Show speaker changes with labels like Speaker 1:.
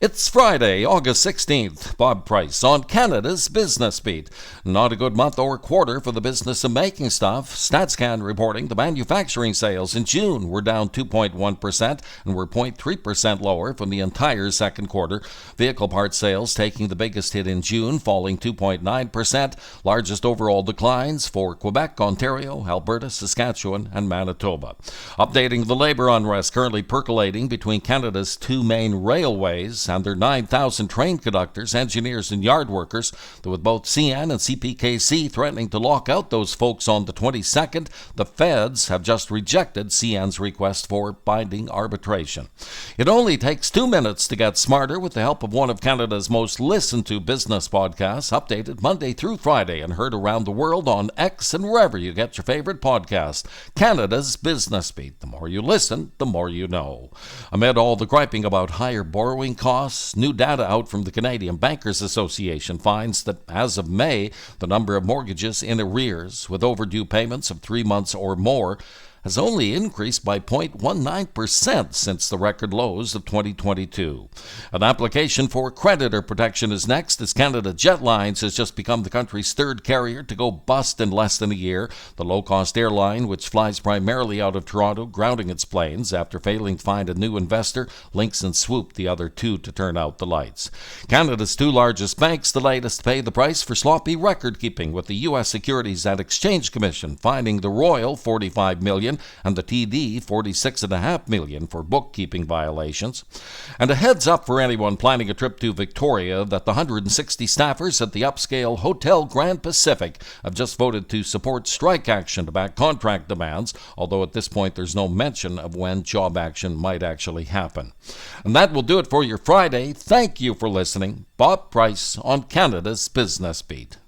Speaker 1: It's Friday, August 16th. Bob Price on Canada's Business Beat. Not a good month or quarter for the business of making stuff. StatsCan reporting the manufacturing sales in June were down 2.1% and were 0.3% lower from the entire second quarter. Vehicle parts sales taking the biggest hit in June, falling 2.9%. Largest overall declines for Quebec, Ontario, Alberta, Saskatchewan, and Manitoba. Updating the labor unrest currently percolating between Canada's two main railways and their 9,000 train conductors, engineers, and yard workers, with both CN and CPKC threatening to lock out those folks on the 22nd, the feds have just rejected CN's request for binding arbitration. It only takes 2 minutes to get smarter with the help of one of Canada's most listened to business podcasts, updated Monday through Friday and heard around the world on X and wherever you get your favorite podcast. Canada's Business Beat. The more you listen, the more you know. Amid all the griping about higher borrowing costs, new data out from the Canadian Bankers Association finds that as of May, the number of mortgages in arrears with overdue payments of 3 months or more has only increased by 0.19% since the record lows of 2022. An application for creditor protection is next, as Canada Jetlines has just become the country's third carrier to go bust in less than a year. The low-cost airline, which flies primarily out of Toronto, grounding its planes after failing to find a new investor. Lynx and Swoop, the other two to turn out the lights. Canada's two largest banks, the latest to pay the price for sloppy record-keeping, with the U.S. Securities and Exchange Commission fining the Royal $45 million and the TD $46.5 million for bookkeeping violations. And a heads up for anyone planning a trip to Victoria that the 160 staffers at the upscale Hotel Grand Pacific have just voted to support strike action to back contract demands, although at this point there's no mention of when job action might actually happen. And that will do it for your Friday. Thank you for listening. Bob Price on Canada's Business Beat.